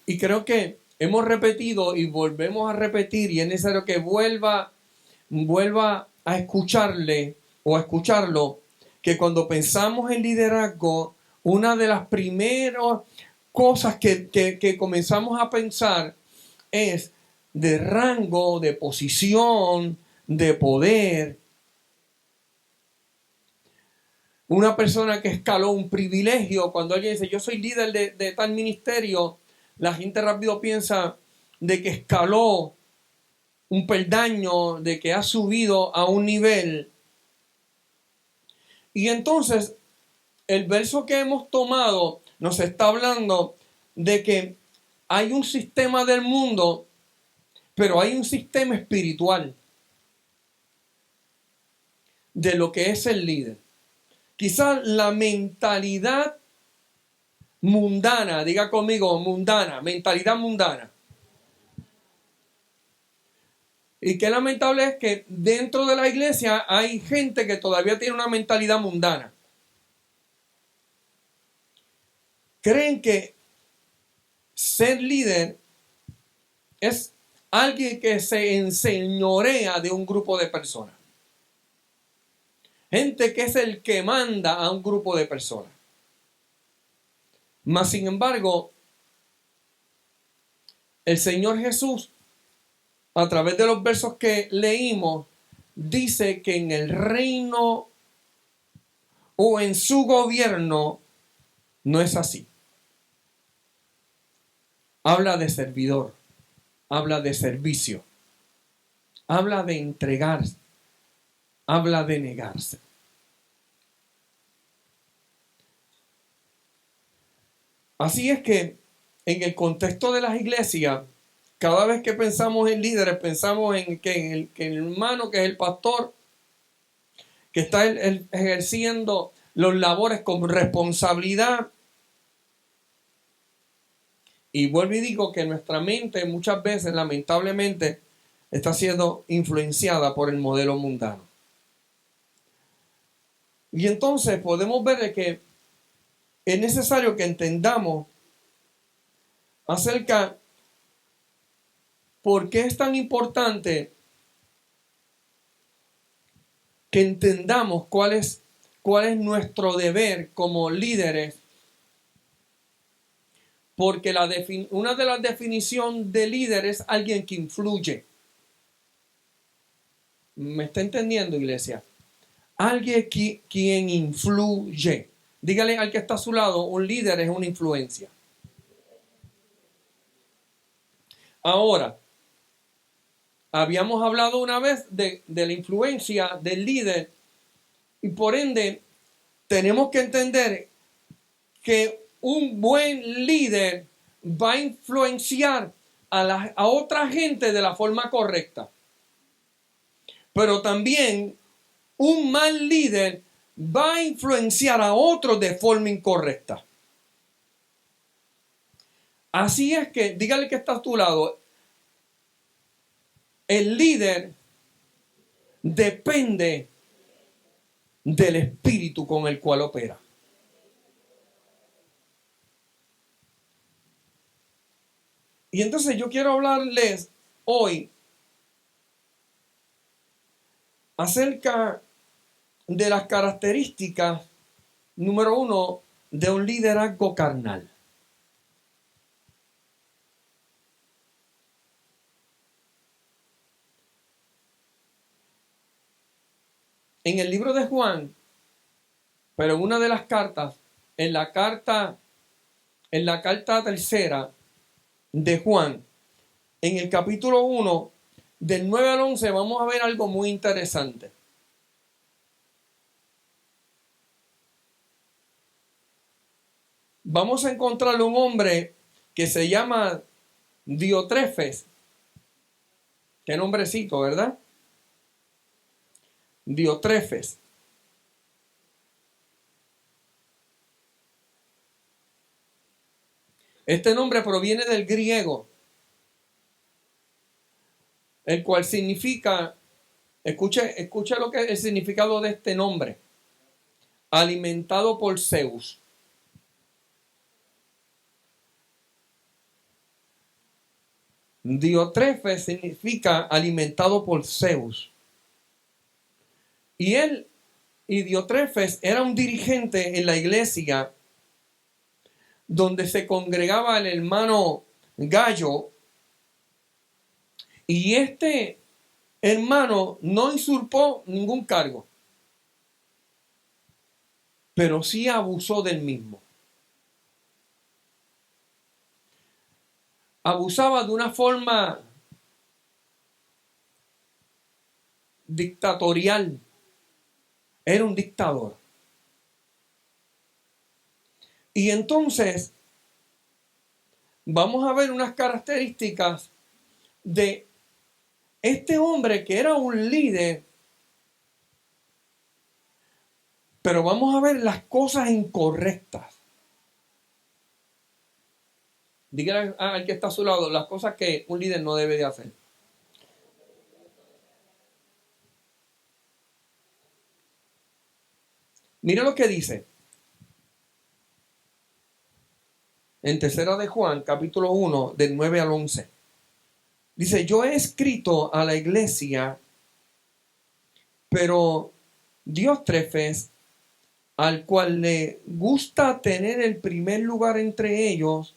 Y creo que hemos repetido y volvemos a repetir, y es necesario que vuelva a escucharle o a escucharlo, que cuando pensamos en liderazgo, una de las primeras cosas que comenzamos a pensar es de rango, de posición, de poder. Una persona que escaló un privilegio, cuando alguien dice yo soy líder de tal ministerio, la gente rápido piensa de que escaló un peldaño, de que ha subido a un nivel. Y entonces el verso que hemos tomado nos está hablando de que hay un sistema del mundo, pero hay un sistema espiritual de lo que es el líder. Quizás la mentalidad mundana, diga conmigo mundana, mentalidad mundana. Y qué lamentable es que dentro de la iglesia hay gente que todavía tiene una mentalidad mundana. Creen que ser líder es alguien que se enseñorea de un grupo de personas. Gente que es el que manda a un grupo de personas. Mas, sin embargo, el Señor Jesús, a través de los versos que leímos, dice que en el reino o en su gobierno no es así. Habla de servidor, habla de servicio, habla de entregarse, habla de negarse. Así es que en el contexto de las iglesias, cada vez que pensamos en líderes, pensamos en que el hermano, que es el pastor, que está ejerciendo los labores con responsabilidad. Y vuelvo y digo que nuestra mente muchas veces, lamentablemente, está siendo influenciada por el modelo mundano. Y entonces podemos ver que es necesario que entendamos acerca por qué es tan importante que entendamos cuál es nuestro deber como líderes, porque una de las definiciones de líder es alguien que influye. ¿Me está entendiendo, iglesia? Alguien quien influye. Dígale al que está a su lado, un líder es una influencia. Ahora, habíamos hablado una vez de la influencia del líder y por ende tenemos que entender que un buen líder va a influenciar a otra gente de la forma correcta. Pero también un mal líder va a influenciar a otros de forma incorrecta. Así es que, dígale que está a tu lado, el líder depende del espíritu con el cual opera. Y entonces yo quiero hablarles hoy acerca de las características, número 1, de un liderazgo carnal. En el libro de Juan, pero en una de las cartas, en la carta tercera de Juan, en el capítulo 1, del 9 al 11, vamos a ver algo muy interesante. Vamos a encontrar un hombre que se llama Diotrefes. Qué nombrecito, ¿verdad? Diotrefes. Este nombre proviene del griego, el cual significa, escuche lo que es el significado de este nombre: alimentado por Zeus. Diotrefes significa alimentado por Zeus. Y Diotrefes era un dirigente en la iglesia donde se congregaba el hermano Gallo. Y este hermano no usurpó ningún cargo, pero sí abusó del mismo. Abusaba de una forma dictatorial. Era un dictador. Y entonces vamos a ver unas características de este hombre que era un líder, pero vamos a ver las cosas incorrectas. Dígale al que está a su lado las cosas que un líder no debe de hacer. Mira lo que dice en Tercera de Juan, capítulo 1, del 9 al 11. Dice, yo he escrito a la iglesia, pero Diótrefes, al cual le gusta tener el primer lugar entre ellos,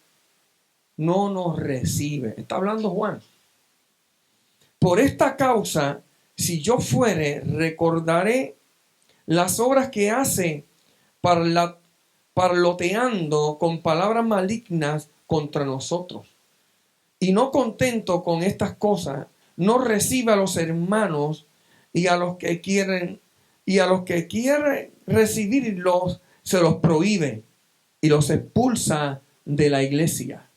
no nos recibe. Está hablando Juan. Por esta causa, si yo fuere, recordaré las obras que hace parloteando con palabras malignas contra nosotros. Y no contento con estas cosas, no recibe a los hermanos y a los que quieren recibirlos, se los prohíbe y los expulsa de la iglesia.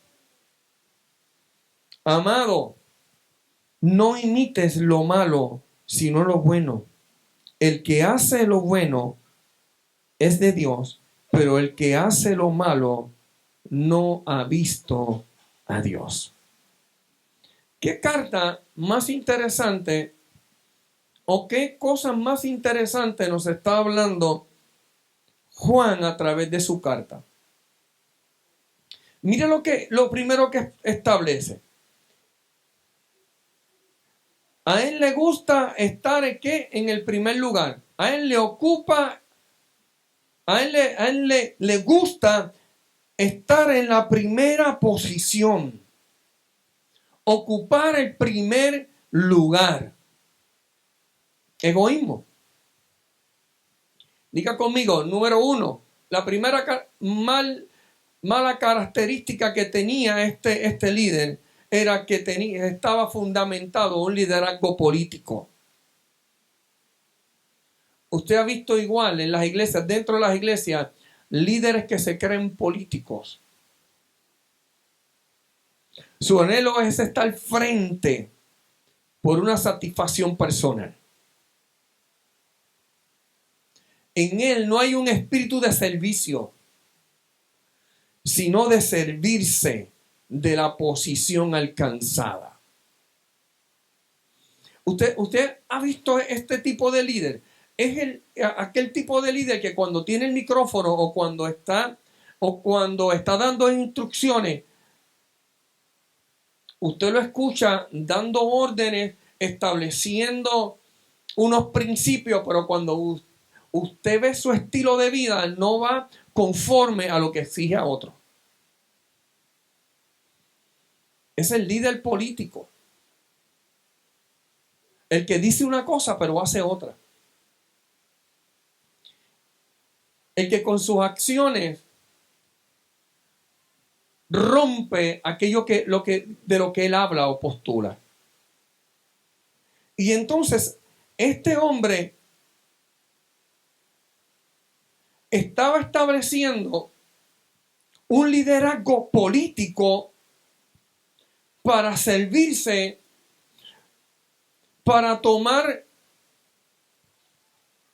Amado, no imites lo malo, sino lo bueno. El que hace lo bueno es de Dios, pero el que hace lo malo no ha visto a Dios. ¿Qué carta más interesante o qué cosa más interesante nos está hablando Juan a través de su carta? Mire lo primero que establece. A él le gusta estar en el primer lugar. A él le ocupa, a él le gusta estar en la primera posición. Ocupar el primer lugar. Egoísmo. Diga conmigo, número 1, la primera mala característica que tenía este líder era que estaba fundamentado en un liderazgo político. Usted ha visto igual en las iglesias, dentro de las iglesias, líderes que se creen políticos. Su anhelo es estar al frente por una satisfacción personal. En él no hay un espíritu de servicio, sino de servirse de la posición alcanzada. ¿Usted ha visto este tipo de líder? Es aquel tipo de líder que cuando tiene el micrófono o cuando está dando instrucciones, usted lo escucha dando órdenes, estableciendo unos principios, pero cuando usted ve su estilo de vida, no va conforme a lo que exige a otro. Es el líder político. El que dice una cosa, pero hace otra. El que con sus acciones rompe aquello de lo que él habla o postula. Y entonces, este hombre estaba estableciendo un liderazgo político para servirse, para tomar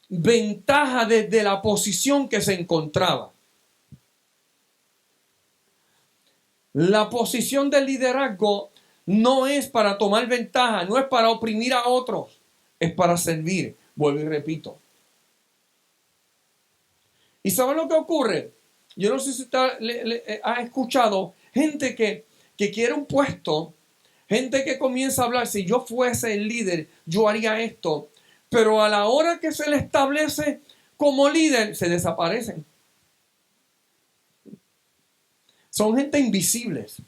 ventaja desde la posición que se encontraba. La posición del liderazgo no es para tomar ventaja, no es para oprimir a otros, es para servir. Vuelvo y repito. ¿Y saben lo que ocurre? Yo no sé si usted ha escuchado gente que quiere un puesto, Gente que comienza a hablar, si yo fuese el líder, yo haría esto. Pero a la hora que se le establece como líder, se desaparecen. Son gente invisibles.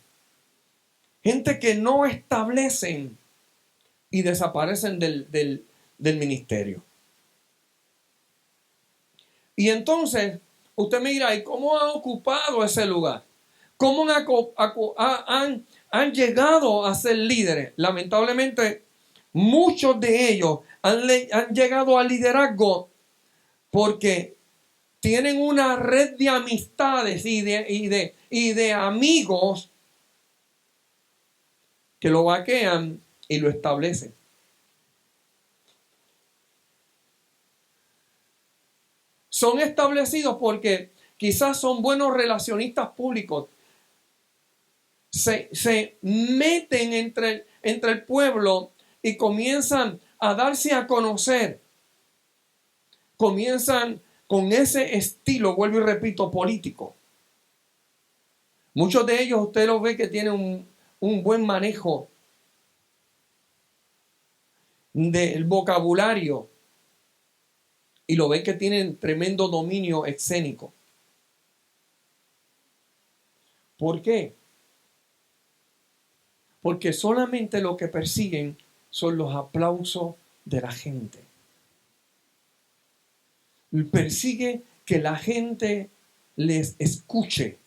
Gente que no establecen y desaparecen del ministerio. Y entonces, usted me dirá, ¿y cómo ha ocupado ese lugar? ¿Cómo han llegado a ser líderes? Lamentablemente, muchos de ellos han llegado al liderazgo porque tienen una red de amistades y de amigos que lo vaquean y lo establecen. Son establecidos porque quizás son buenos relacionistas públicos. Se meten entre el pueblo y comienzan a darse a conocer. Comienzan con ese estilo, vuelvo y repito, político. Muchos de ellos usted los ve que tienen un buen manejo del vocabulario y lo ve que tienen tremendo dominio escénico. ¿Por qué? Porque solamente lo que persiguen son los aplausos de la gente. Persigue que la gente les escuche,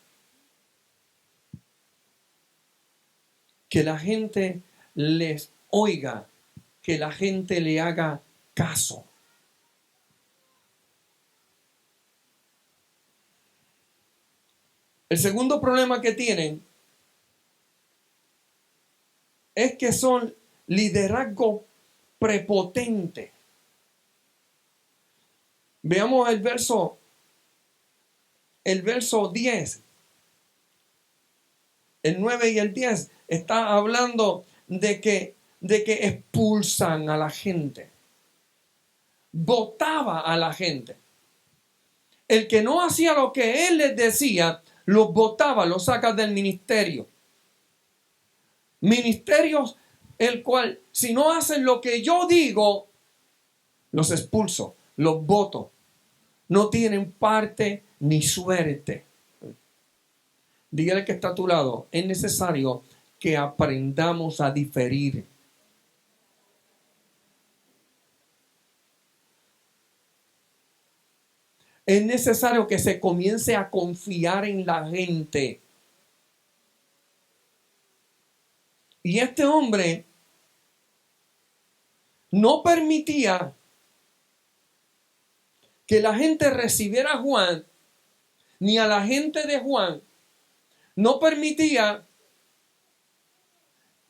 que la gente les oiga, que la gente le haga caso. El segundo problema que tienen es que son liderazgo prepotente. Veamos el verso 10. El 9 y el 10 está hablando de que expulsan a la gente. Votaba a la gente. El que no hacía lo que él les decía, los votaba, los saca del ministerio. Ministerios el cual, si no hacen lo que yo digo, los expulso, los voto. No tienen parte ni suerte. Dígale que está a tu lado. Es necesario que aprendamos a diferir. Es necesario que se comience a confiar en la gente. Y este hombre no permitía que la gente recibiera a Juan, ni a la gente de Juan. No permitía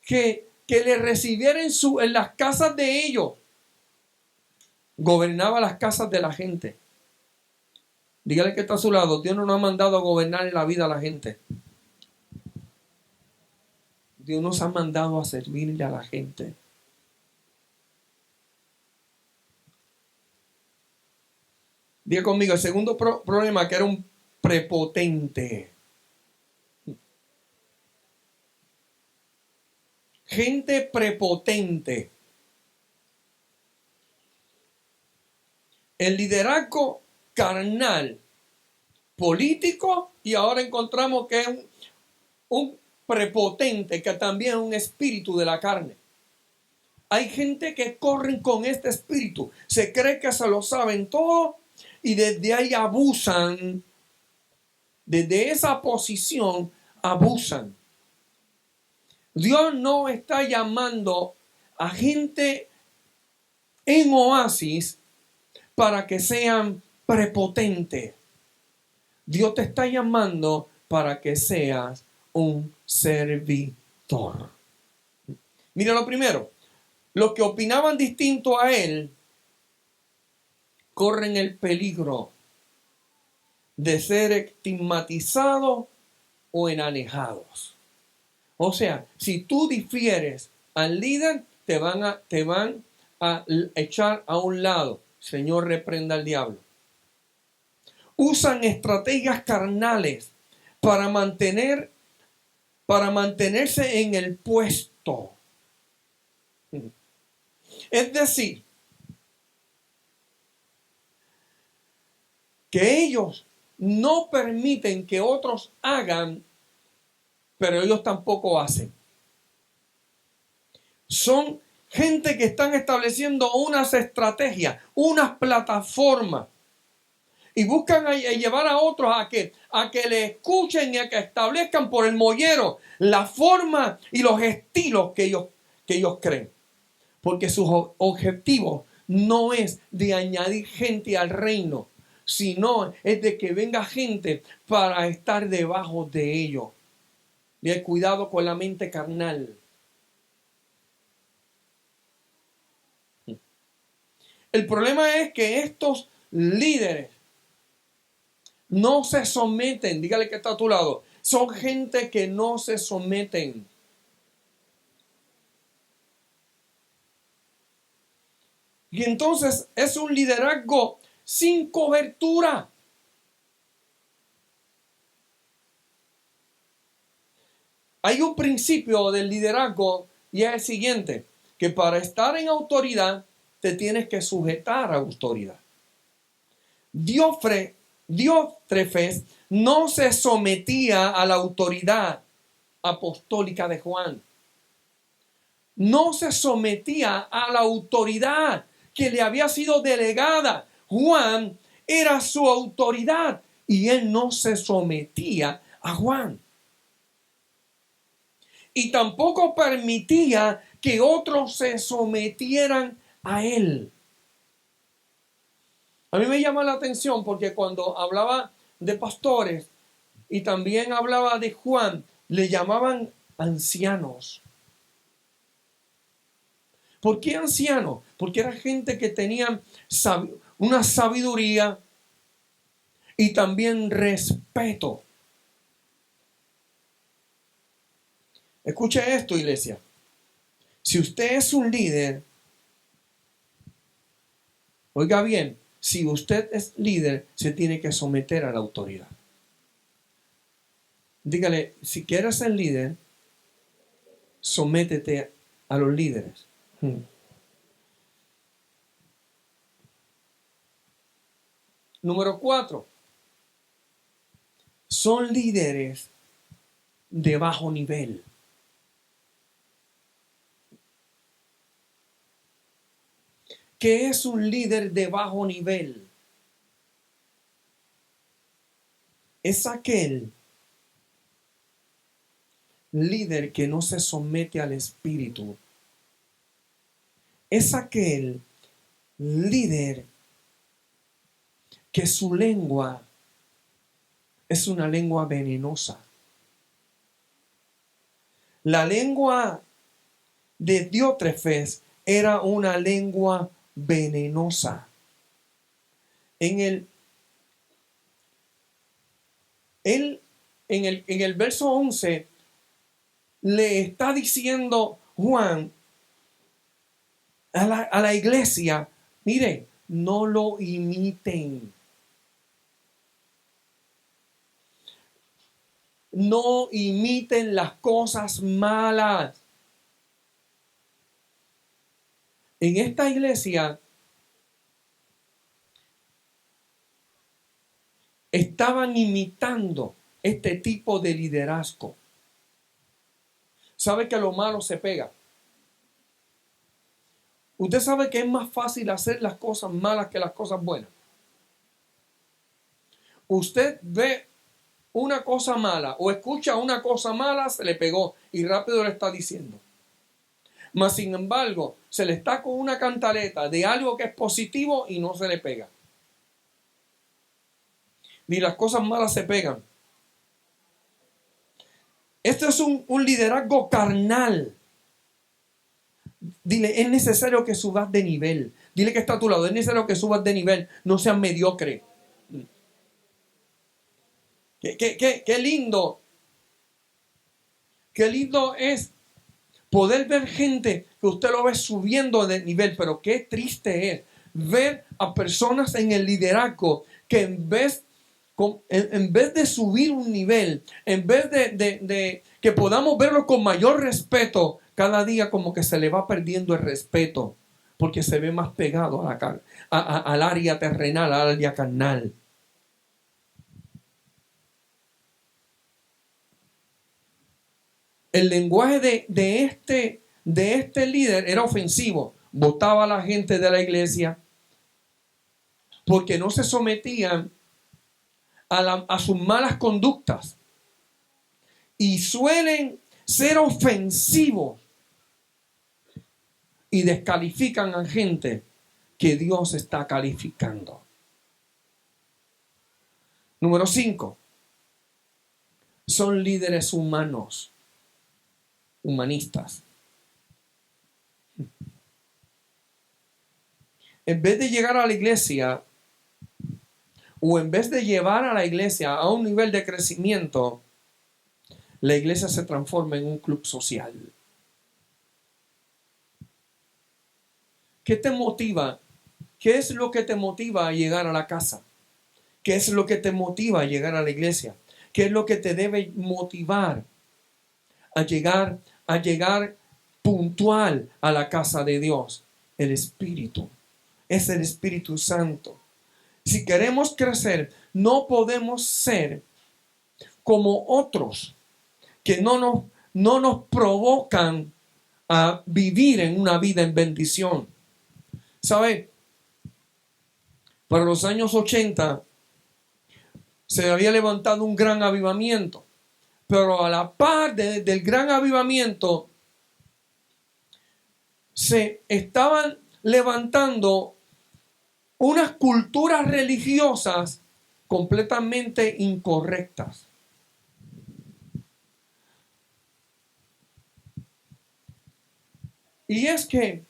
que le recibiera en las casas de ellos. Gobernaba las casas de la gente. Dígale que está a su lado. Dios no nos ha mandado a gobernar en la vida a la gente. Dios nos ha mandado a servirle a la gente. Diga conmigo, el segundo problema, que era un prepotente. Gente prepotente. El liderazgo carnal, político, y ahora encontramos que es un prepotente, que también es un espíritu de la carne. Hay gente que corren con este espíritu, se cree que se lo saben todo y desde ahí abusan, desde esa posición abusan. Dios no está llamando a gente en Oasis para que sean prepotentes. Dios te está llamando para que seas un servidor. Mira lo primero. Los que opinaban distinto a él corren el peligro de ser estigmatizados o enanejados. O sea, si tú difieres al líder, te van a echar a un lado. Señor, reprenda al diablo. Usan estrategias carnales para mantenerse en el puesto. Es decir, que ellos no permiten que otros hagan, pero ellos tampoco hacen. Son gente que están estableciendo unas estrategias, unas plataformas, y buscan llevar a otros a que le escuchen y a que establezcan por el mollero la forma y los estilos que ellos creen. Porque su objetivo no es de añadir gente al reino, sino es de que venga gente para estar debajo de ellos. Y cuidado con la mente carnal. El problema es que estos líderes no se someten. Dígale que está a tu lado. Son gente que no se someten. Y entonces es un liderazgo sin cobertura. Hay un principio del liderazgo y es el siguiente, que para estar en autoridad te tienes que sujetar a autoridad. Diótrefes no se sometía a la autoridad apostólica de Juan. No se sometía a la autoridad que le había sido delegada. Juan era su autoridad y él no se sometía a Juan. Y tampoco permitía que otros se sometieran a él. A mí me llama la atención porque cuando hablaba de pastores y también hablaba de Juan, le llamaban ancianos. ¿Por qué ancianos? Porque era gente que tenía una sabiduría y también respeto. Escuche esto, iglesia. Si usted es un líder, oiga bien, si usted es líder, se tiene que someter a la autoridad. Dígale, si quieres ser líder, sométete a los líderes. Número 4. Son líderes de bajo nivel. ¿Qué es un líder de bajo nivel? Es aquel líder que no se somete al espíritu. Es aquel líder que su lengua es una lengua venenosa. La lengua de Diótrefes era una lengua venenosa. En el verso 11 le está diciendo Juan a la iglesia, miren, no lo imiten. No imiten las cosas malas. En esta iglesia estaban imitando este tipo de liderazgo. ¿Sabe que lo malo se pega? Usted sabe que es más fácil hacer las cosas malas que las cosas buenas. Usted ve una cosa mala o escucha una cosa mala, se le pegó y rápido le está diciendo. Mas sin embargo, se le está con una cantaleta de algo que es positivo y no se le pega. Ni las cosas malas se pegan. Esto es un liderazgo carnal. Dile, es necesario que subas de nivel. Dile que está a tu lado, es necesario que subas de nivel. No seas mediocre. Qué lindo. Qué lindo es poder ver gente que usted lo ve subiendo de nivel. Pero qué triste es ver a personas en el liderazgo que en vez de subir un nivel, en vez de que podamos verlo con mayor respeto, cada día como que se le va perdiendo el respeto. porque se ve más pegado al área terrenal, al área carnal. El lenguaje de este líder era ofensivo. Botaba a la gente de la iglesia porque no se sometían a sus malas conductas. Y suelen ser ofensivos y descalifican a gente que Dios está calificando. Número 5. Son líderes humanos, humanistas. En vez de llegar a la iglesia, o en vez de llevar a la iglesia a un nivel de crecimiento, la iglesia se transforma en un club social. ¿Qué te motiva? ¿Qué es lo que te motiva a llegar a la casa? ¿Qué es lo que te motiva a llegar a la iglesia? ¿Qué es lo que te debe motivar a llegar puntual a la casa de Dios? El Espíritu. Es el Espíritu Santo. Si queremos crecer, no podemos ser como otros que no nos provocan a vivir en una vida en bendición. ¿Sabe? Para los años 80 se había levantado un gran avivamiento, pero a la par del gran avivamiento se estaban levantando unas culturas religiosas completamente incorrectas. Y es que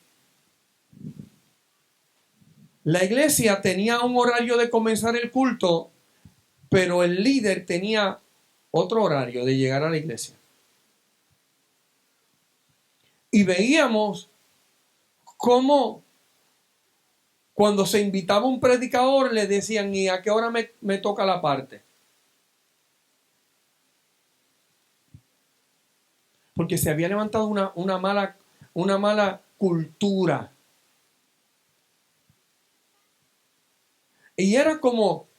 la iglesia tenía un horario de comenzar el culto, pero el líder tenía otro horario de llegar a la iglesia. Y veíamos cómo cuando se invitaba un predicador le decían, ¿y a qué hora me toca la parte? Porque se había levantado una mala cultura. Y era como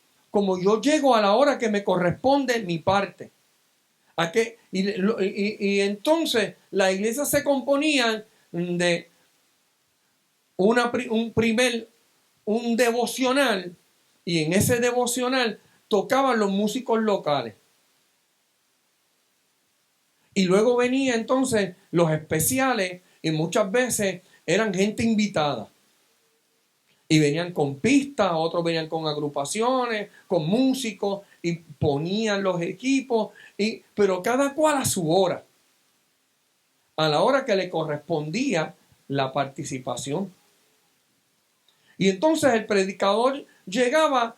yo llego a la hora que me corresponde mi parte. Y entonces la iglesia se componía de un devocional, y en ese devocional tocaban los músicos locales. Y luego venía entonces los especiales, y muchas veces eran gente invitada. Y venían con pistas, otros venían con agrupaciones, con músicos, y ponían los equipos, pero cada cual a su hora, a la hora que le correspondía la participación. Y entonces el predicador llegaba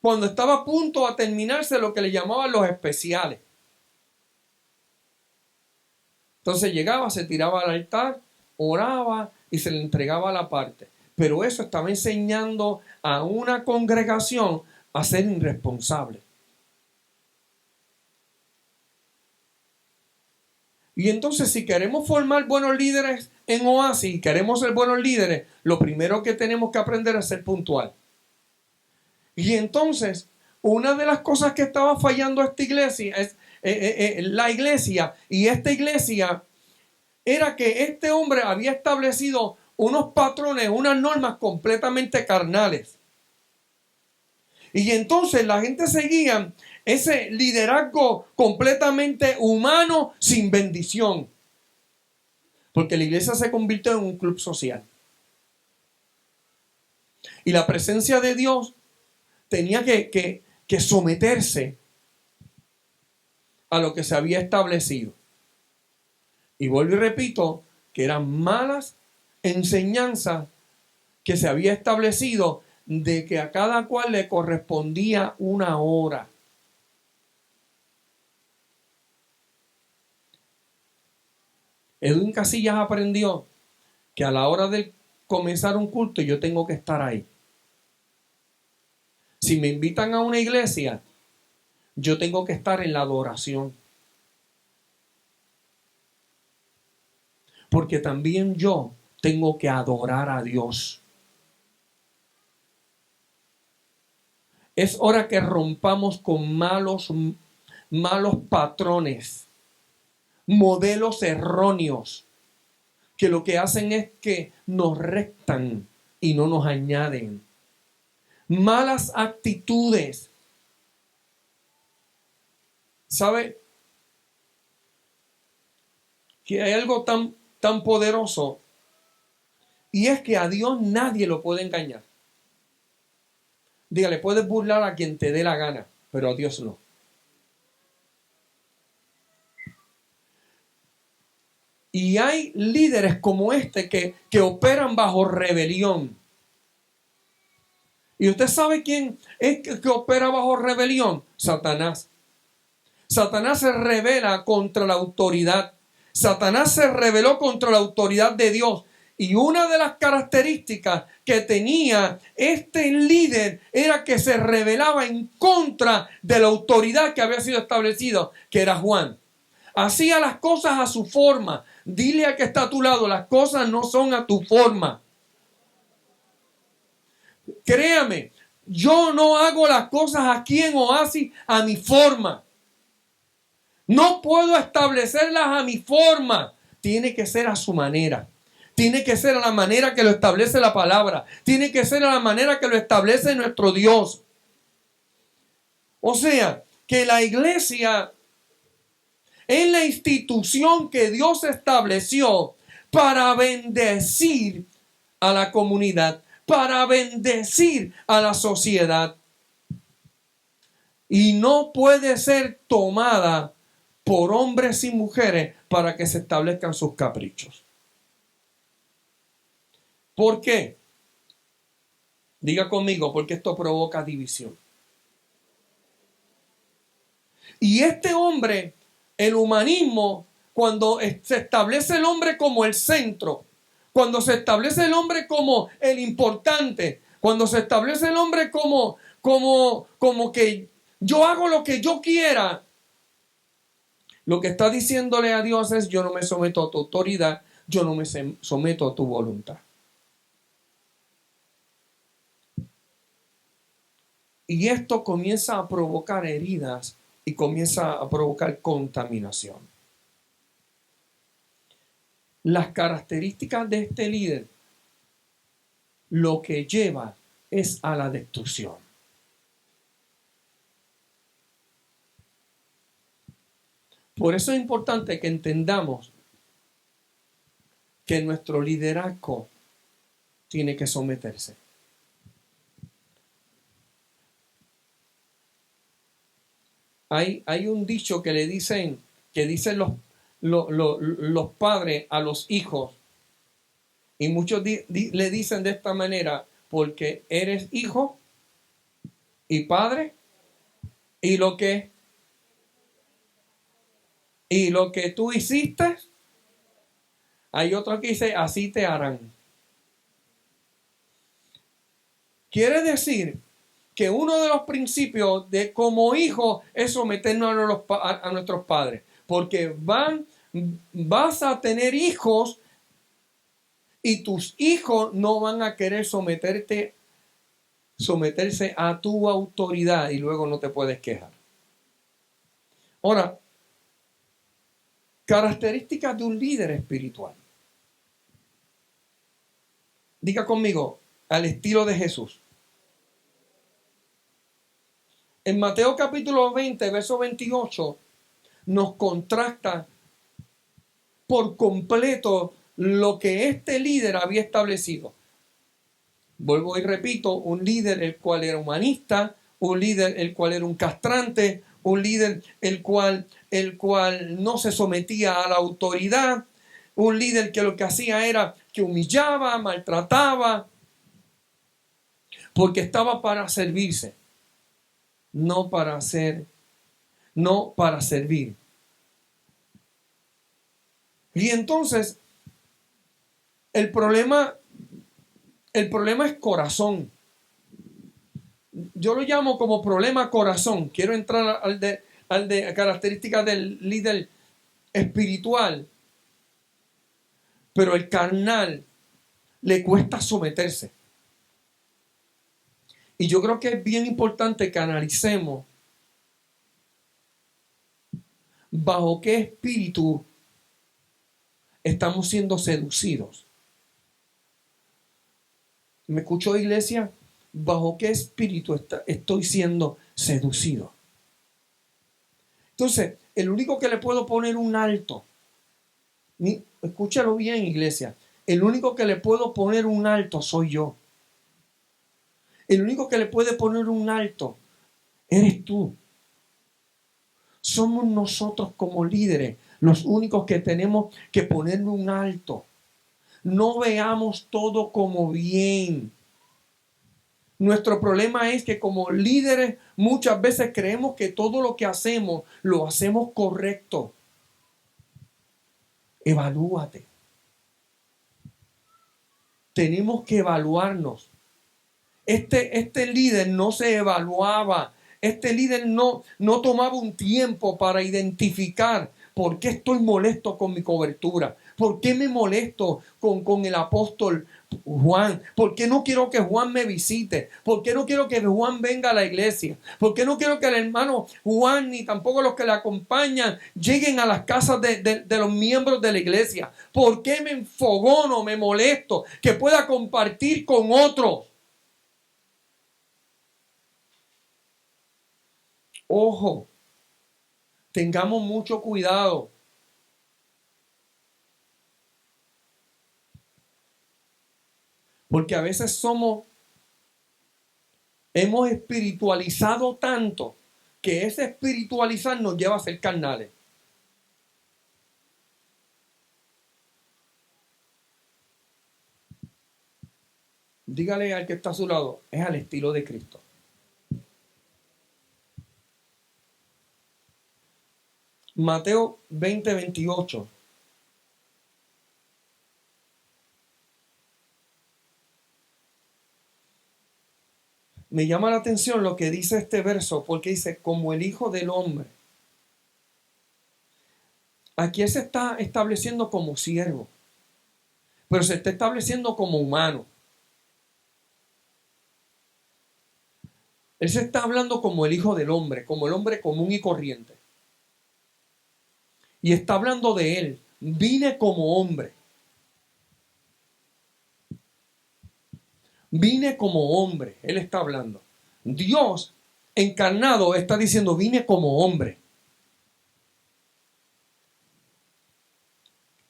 cuando estaba a punto de terminarse lo que le llamaban los especiales. Entonces llegaba, se tiraba al altar, oraba y se le entregaba la parte. Pero eso estaba enseñando a una congregación a ser irresponsable. Y entonces, si queremos formar buenos líderes en Oasis, queremos ser buenos líderes, lo primero que tenemos que aprender es ser puntual. Y entonces, una de las cosas que estaba fallando esta iglesia es la iglesia, y esta iglesia era que este hombre había establecido unos patrones, unas normas completamente carnales. Y entonces la gente seguía ese liderazgo completamente humano sin bendición. Porque la iglesia se convirtió en un club social. Y la presencia de Dios tenía que someterse a lo que se había establecido. Y vuelvo y repito que eran malas enseñanzas que se había establecido de que a cada cual le correspondía una hora. Edwin Casillas aprendió que a la hora de comenzar un culto yo tengo que estar ahí. Si me invitan a una iglesia, yo tengo que estar en la adoración. Porque también yo tengo que adorar a Dios. Es hora que rompamos con malos patrones, modelos erróneos, que lo que hacen es que nos restan y no nos añaden. Malas actitudes. ¿Sabe? Que hay algo tan poderoso, y es que a Dios nadie lo puede engañar. Dígale, puedes burlar a quien te dé la gana, pero a Dios no. Y hay líderes como este que operan bajo rebelión. ¿Y usted sabe quién es que opera bajo rebelión? Satanás. Satanás se rebela contra la autoridad. Satanás se rebeló contra la autoridad de Dios. Y una de las características que tenía este líder era que se rebelaba en contra de la autoridad que había sido establecida, que era Juan. Hacía las cosas a su forma. Dile al que está a tu lado, las cosas no son a tu forma. Créame, yo no hago las cosas aquí en Oasis a mi forma. No puedo establecerlas a mi forma. Tiene que ser a su manera. Tiene que ser a la manera que lo establece la palabra. Tiene que ser a la manera que lo establece nuestro Dios. O sea, que la iglesia es la institución que Dios estableció para bendecir a la comunidad, para bendecir a la sociedad. Y no puede ser tomada por hombres y mujeres para que se establezcan sus caprichos. ¿Por qué? Diga conmigo, porque esto provoca división. Y este hombre, el humanismo, cuando se establece el hombre como el centro, cuando se establece el hombre como el importante, cuando se establece el hombre como que yo hago lo que yo quiera, lo que está diciéndole a Dios es: yo no me someto a tu autoridad, yo no me someto a tu voluntad. Y esto comienza a provocar heridas y comienza a provocar contaminación. Las características de este líder lo que lleva es a la destrucción. Por eso es importante que entendamos que nuestro liderazgo tiene que someterse. Hay un dicho que dicen los padres a los hijos, y muchos le dicen de esta manera: porque eres hijo y padre, y lo que tú hiciste. Hay otro que dice: así te harán. Quiere decir que uno de los principios de como hijo es someternos a nuestros padres, porque vas a tener hijos y tus hijos no van a querer someterse a tu autoridad, y luego no te puedes quejar. Ahora, características de un líder espiritual. Diga conmigo: al estilo de Jesús. En Mateo capítulo 20, verso 28, nos contrasta por completo lo que este líder había establecido. Vuelvo y repito: un líder el cual era humanista, un líder el cual era un castrante, un líder el cual no se sometía a la autoridad, un líder que lo que hacía era que humillaba, maltrataba, porque estaba para servirse. No para servir. Y entonces, el problema es corazón. Yo lo llamo como problema corazón. Quiero entrar al de características del líder espiritual. Pero el carnal le cuesta someterse. Y yo creo que es bien importante que analicemos bajo qué espíritu estamos siendo seducidos. ¿Me escuchó, iglesia? ¿Bajo qué espíritu estoy siendo seducido? Entonces, el único que le puedo poner un alto, escúchalo bien, iglesia, el único que le puedo poner un alto soy yo. El único que le puede poner un alto eres tú. Somos nosotros como líderes los únicos que tenemos que ponerle un alto. No veamos todo como bien. Nuestro problema es que como líderes muchas veces creemos que todo lo que hacemos lo hacemos correcto. Evalúate. Tenemos que evaluarnos. Este líder no se evaluaba. Este líder no tomaba un tiempo para identificar por qué estoy molesto con mi cobertura. ¿Por qué me molesto con el apóstol Juan? ¿Por qué no quiero que Juan me visite? ¿Por qué no quiero que Juan venga a la iglesia? ¿Por qué no quiero que el hermano Juan ni tampoco los que le acompañan lleguen a las casas de los miembros de la iglesia? ¿Por qué me enfogono, me molesto que pueda compartir con otros? Ojo, tengamos mucho cuidado. Porque a veces hemos espiritualizado tanto que ese espiritualizar nos lleva a ser carnales. Dígale al que está a su lado, es al estilo de Cristo. Mateo 20:28. Me llama la atención lo que dice este verso, porque dice, como el Hijo del Hombre. Aquí él se está estableciendo como siervo, pero se está estableciendo como humano. Él se está hablando como el Hijo del Hombre, como el hombre común y corriente. Y está hablando de él. Vine como hombre. Vine como hombre. Él está hablando. Dios encarnado está diciendo, vine como hombre.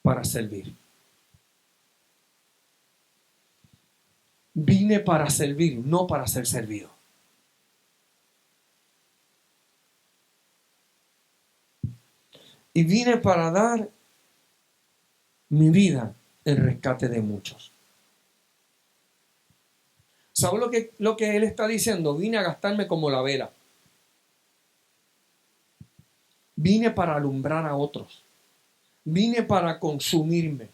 Para servir. Vine para servir, no para ser servido. Y vine para dar mi vida en rescate de muchos. ¿Sabes lo que él está diciendo? Vine a gastarme como la vela. Vine para alumbrar a otros. Vine para consumirme.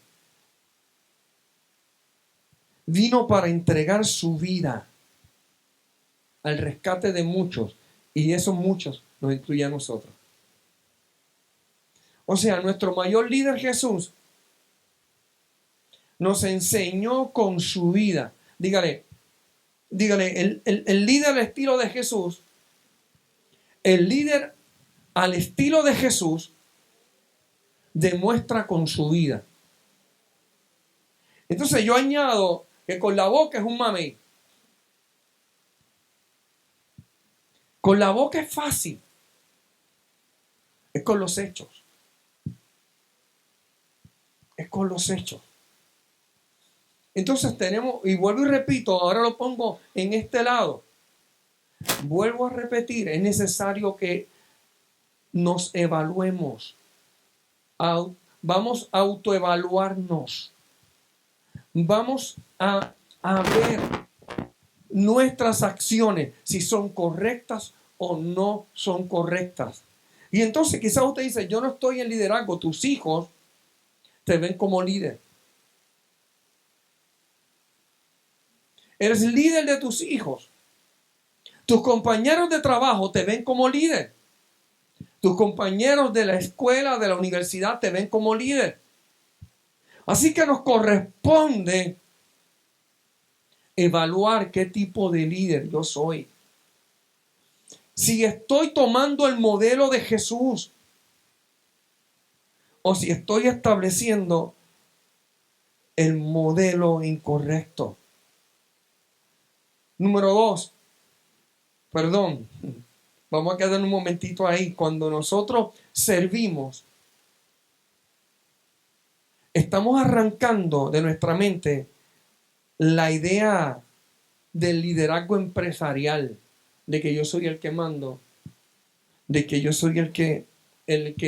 Vino para entregar su vida al rescate de muchos. Y esos muchos nos incluye a nosotros. O sea, nuestro mayor líder Jesús nos enseñó con su vida. Dígale, el líder al estilo de Jesús, el líder al estilo de Jesús demuestra con su vida. Entonces yo añado que con la boca es un mamey. Con la boca es fácil. Es con los hechos. Es con los hechos. Entonces tenemos, y vuelvo y repito, ahora lo pongo en este lado. Vuelvo a repetir, es necesario que nos evaluemos. Vamos a autoevaluarnos. Vamos a ver nuestras acciones, si son correctas o no son correctas. Y entonces quizás usted dice, yo no estoy en liderazgo, tus hijos te ven como líder. Eres líder de tus hijos. Tus compañeros de trabajo te ven como líder. Tus compañeros de la escuela, de la universidad te ven como líder. Así que nos corresponde evaluar qué tipo de líder yo soy. Si estoy tomando el modelo de Jesús o si estoy estableciendo el modelo incorrecto. Número 2, perdón, vamos a quedar un momentito ahí. Cuando nosotros servimos, estamos arrancando de nuestra mente la idea del liderazgo empresarial, de que yo soy el que mando, de que yo soy el que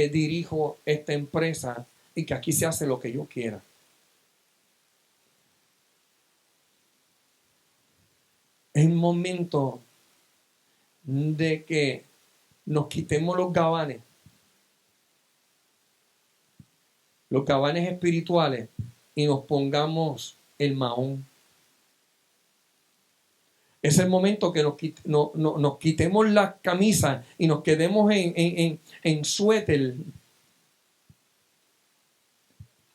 dirijo esta empresa y que aquí se hace lo que yo quiera. Es un momento de que nos quitemos los gabanes espirituales y nos pongamos el mahón. Es el momento que nos quitemos las camisas y nos quedemos en suéter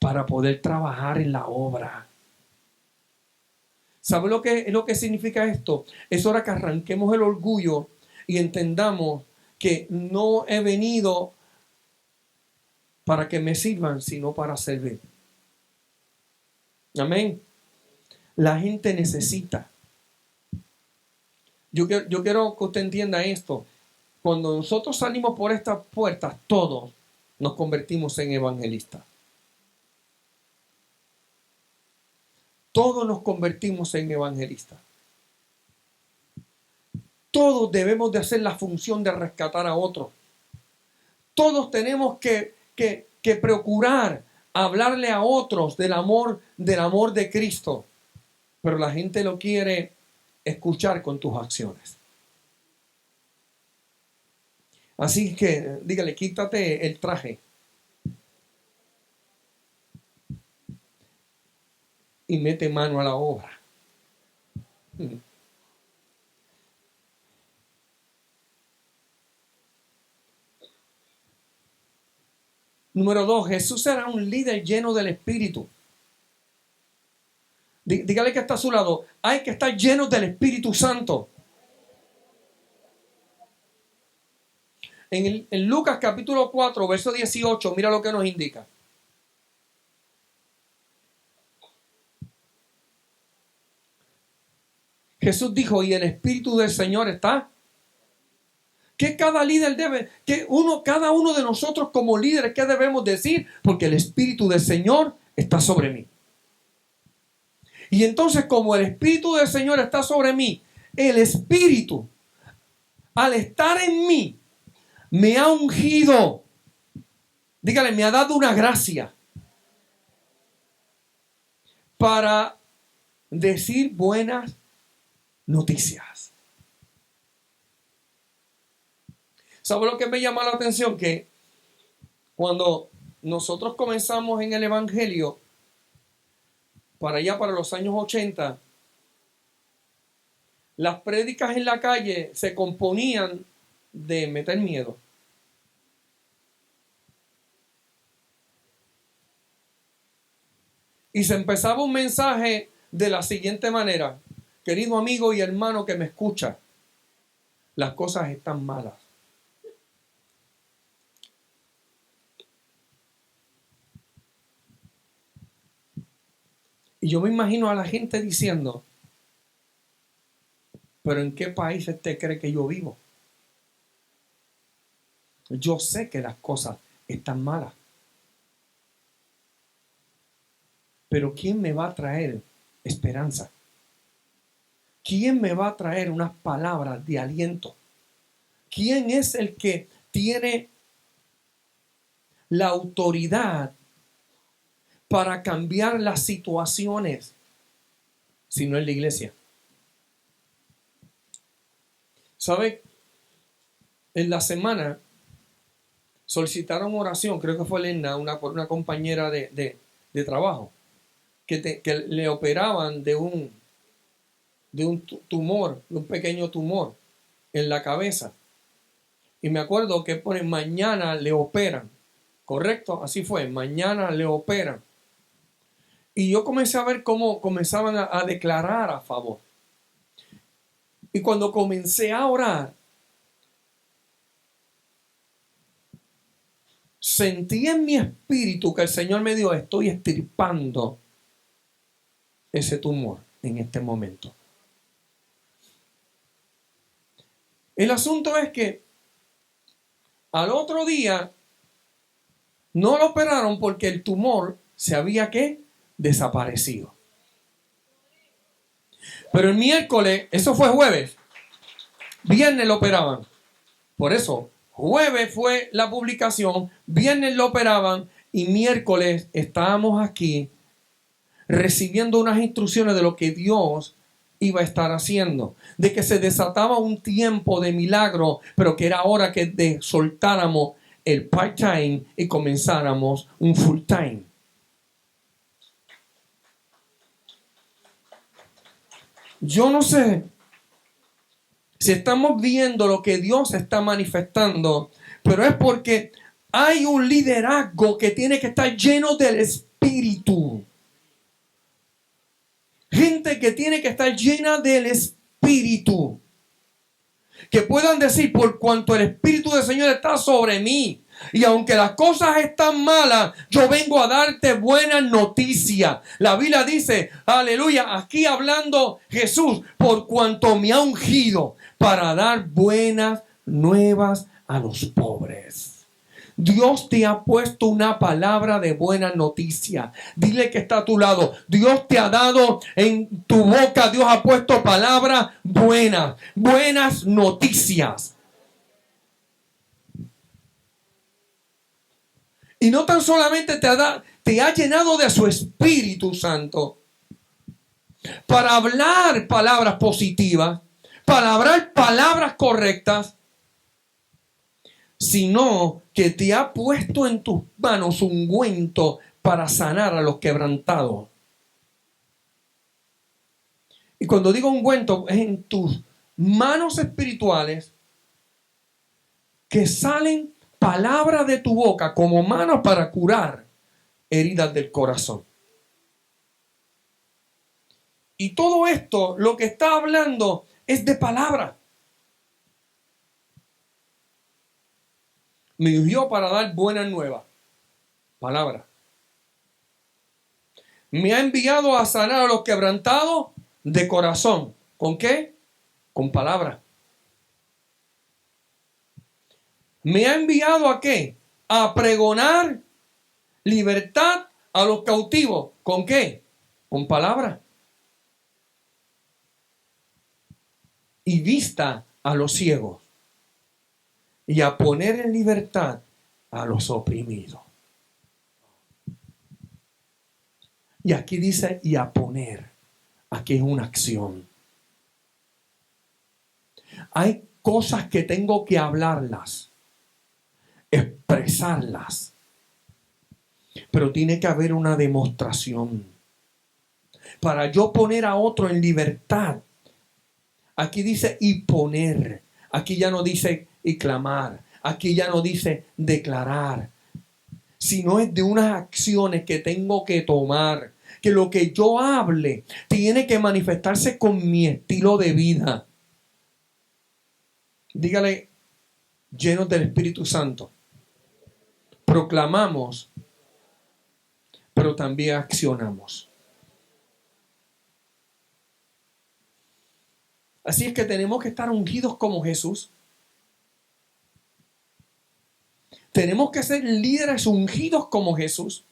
para poder trabajar en la obra. ¿Sabe lo que significa esto? Es hora que arranquemos el orgullo y entendamos que no he venido para que me sirvan, sino para servir. Amén. La gente necesita. Yo quiero que usted entienda esto. Cuando nosotros salimos por estas puertas, todos nos convertimos en evangelistas. Todos nos convertimos en evangelistas. Todos debemos de hacer la función de rescatar a otros. Todos tenemos que procurar hablarle a otros del amor de Cristo. Pero la gente lo quiere escuchar con tus acciones. Así que dígale, quítate el traje y mete mano a la obra. Número 2, Jesús era un líder lleno del Espíritu. Dígale que está a su lado, hay que estar llenos del Espíritu Santo. En Lucas capítulo 4, verso 18, mira lo que nos indica. Jesús dijo, y el Espíritu del Señor está. ¿Qué cada líder debe? Cada uno de nosotros como líderes, ¿qué debemos decir? Porque el Espíritu del Señor está sobre mí. Y entonces, como el Espíritu del Señor está sobre mí, el Espíritu, al estar en mí, me ha ungido. Dígale, me ha dado una gracia para decir buenas noticias. ¿Sabe lo que me llama la atención? Que cuando nosotros comenzamos en el Evangelio, para los años 80, las prédicas en la calle se componían de meter miedo. Y se empezaba un mensaje de la siguiente manera: querido amigo y hermano que me escucha, las cosas están malas. Y yo me imagino a la gente diciendo, pero ¿en qué país usted cree que yo vivo? Yo sé que las cosas están malas. Pero ¿quién me va a traer esperanza? ¿Quién me va a traer unas palabras de aliento? ¿Quién es el que tiene la autoridad para cambiar las situaciones? Si no es la iglesia. ¿Sabe? En la semana solicitaron oración, creo que fue Elena, una compañera de trabajo, que le operaban de un tumor, de un pequeño tumor en la cabeza. Y me acuerdo que ponen mañana le operan. ¿Correcto? Así fue, mañana le operan. Y yo comencé a ver cómo comenzaban a declarar a favor. Y cuando comencé a orar, sentí en mi espíritu que el Señor me dijo, estoy extirpando ese tumor en este momento. El asunto es que al otro día no lo operaron porque el tumor se había ¿qué? Desaparecido. Pero el miércoles, eso fue jueves, viernes lo operaban. Por eso, jueves fue la publicación, viernes lo operaban y miércoles estábamos aquí recibiendo unas instrucciones de lo que Dios iba a estar haciendo, de que se desataba un tiempo de milagro, pero que era hora que soltáramos el part-time y comenzáramos un full-time. Yo no sé si estamos viendo lo que Dios está manifestando, pero es porque hay un liderazgo que tiene que estar lleno del Espíritu. Gente que tiene que estar llena del Espíritu. Que puedan decir, por cuanto el Espíritu del Señor está sobre mí, y aunque las cosas están malas, yo vengo a darte buenas noticias. La Biblia dice, aleluya, aquí hablando Jesús, por cuanto me ha ungido para dar buenas nuevas a los pobres. Dios te ha puesto una palabra de buena noticia. Dile que está a tu lado. Dios te ha dado en tu boca, Dios ha puesto palabras buenas, buenas noticias. Y no tan solamente te ha llenado de su Espíritu Santo para hablar palabras positivas, para hablar palabras correctas, sino que te ha puesto en tus manos ungüento para sanar a los quebrantados. Y cuando digo ungüento, es en tus manos espirituales que salen palabras de tu boca como manos para curar heridas del corazón. Y todo esto, lo que está hablando es de palabra. Me ungió para dar buenas nuevas. Palabra. Me ha enviado a sanar a los quebrantados de corazón. ¿Con qué? Con palabra. ¿Me ha enviado a qué? A pregonar libertad a los cautivos. ¿Con qué? Con palabra. Y vista a los ciegos. Y a poner en libertad a los oprimidos. Y aquí dice, y a poner. Aquí es una acción. Hay cosas que tengo que hablarlas, expresarlas. Pero tiene que haber una demostración. Para yo poner a otro en libertad. Aquí dice y poner. Aquí ya no dice y clamar. Aquí ya no dice declarar. Sino es de unas acciones que tengo que tomar. Que lo que yo hable tiene que manifestarse con mi estilo de vida. Dígale, llenos del Espíritu Santo. Proclamamos, pero también accionamos. Así es que tenemos que estar ungidos como Jesús. Tenemos que ser líderes ungidos como Jesús.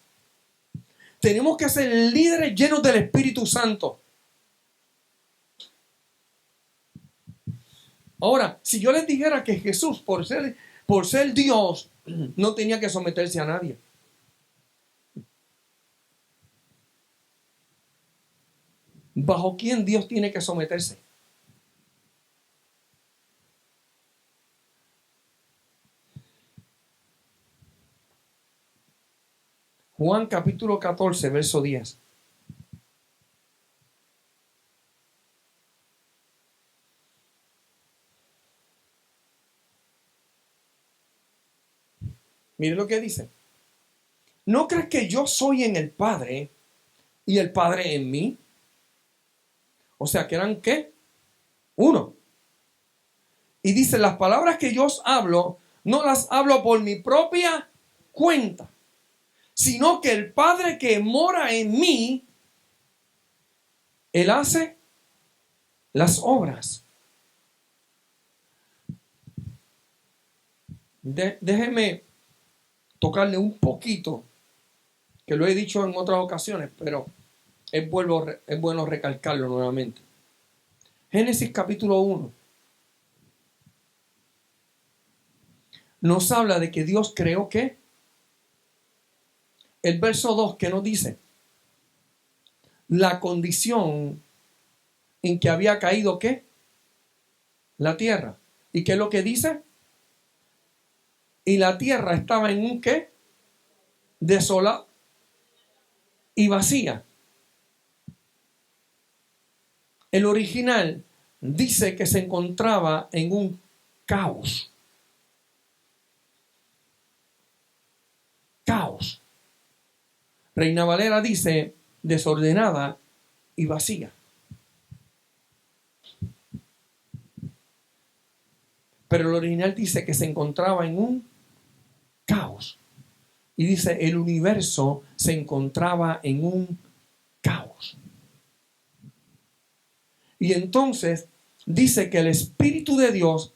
Tenemos que ser líderes llenos del Espíritu Santo. Ahora, si yo les dijera que Jesús, por ser Dios, no tenía que someterse a nadie. ¿Bajo quién Dios tiene que someterse? Juan capítulo 14, verso 10. Mire lo que dice. ¿No crees que yo soy en el Padre y el Padre en mí? O sea, que eran ¿qué? Uno. Y dice, las palabras que yo os hablo, no las hablo por mi propia cuenta, sino que el Padre que mora en mí, Él hace las obras. Déjeme tocarle un poquito, que lo he dicho en otras ocasiones, pero es bueno recalcarlo nuevamente. Génesis capítulo 1 nos habla de que Dios creó ¿qué? El verso 2 que nos dice la condición en que había caído ¿qué? La tierra. ¿Y qué es lo que dice? Y la tierra estaba en un ¿qué? Desolada y vacía. El original dice que se encontraba en un caos. Caos. Reina Valera dice desordenada y vacía. Pero el original dice que se encontraba en un caos. Y dice el universo se encontraba en un caos. Y entonces dice que el Espíritu de Dios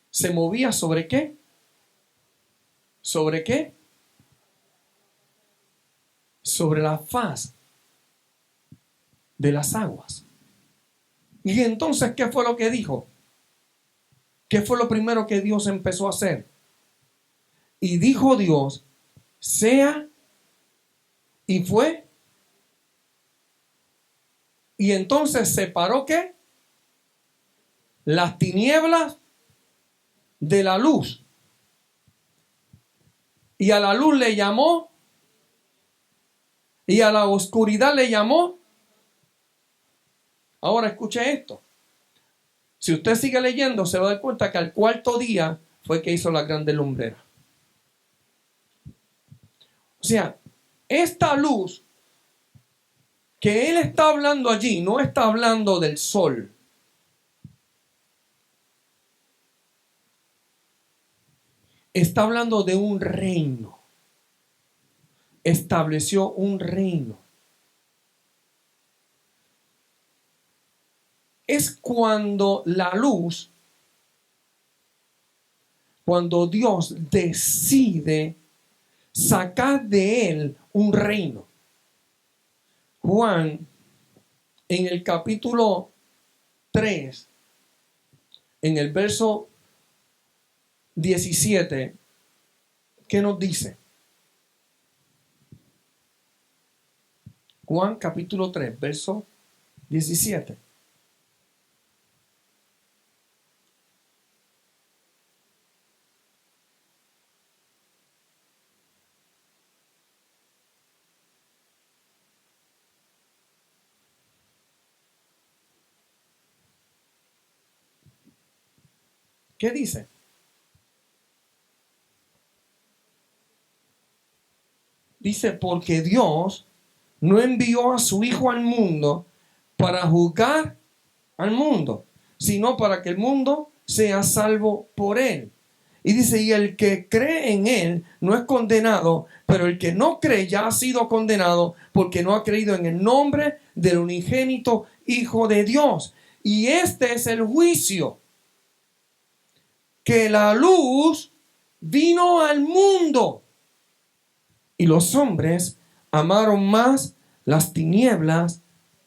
se movía sobre ¿qué? ¿Sobre qué? Sobre la faz de las aguas. Y entonces, ¿qué fue lo que dijo? ¿Qué fue lo primero que Dios empezó a hacer? Y dijo Dios, sea, y fue. Y entonces separó ¿qué? Las tinieblas de la luz. Y a la luz le llamó, y a la oscuridad le llamó. Ahora escuche esto. Si usted sigue leyendo, se va a dar cuenta que al cuarto día fue que hizo la grande lumbrera. O sea, esta luz que él está hablando allí, no está hablando del sol. Está hablando de un reino. Estableció un reino. Es cuando la luz, cuando Dios decide sacar de él un reino. Juan, en el capítulo 3, en el verso 17, ¿qué nos dice? Juan capítulo 3, verso 17. ¿Qué dice? Dice, porque Dios no envió a su Hijo al mundo para juzgar al mundo, sino para que el mundo sea salvo por él. Y dice, y el que cree en él no es condenado, pero el que no cree ya ha sido condenado porque no ha creído en el nombre del unigénito Hijo de Dios. Y este es el juicio, que la luz vino al mundo y los hombres amaron más las tinieblas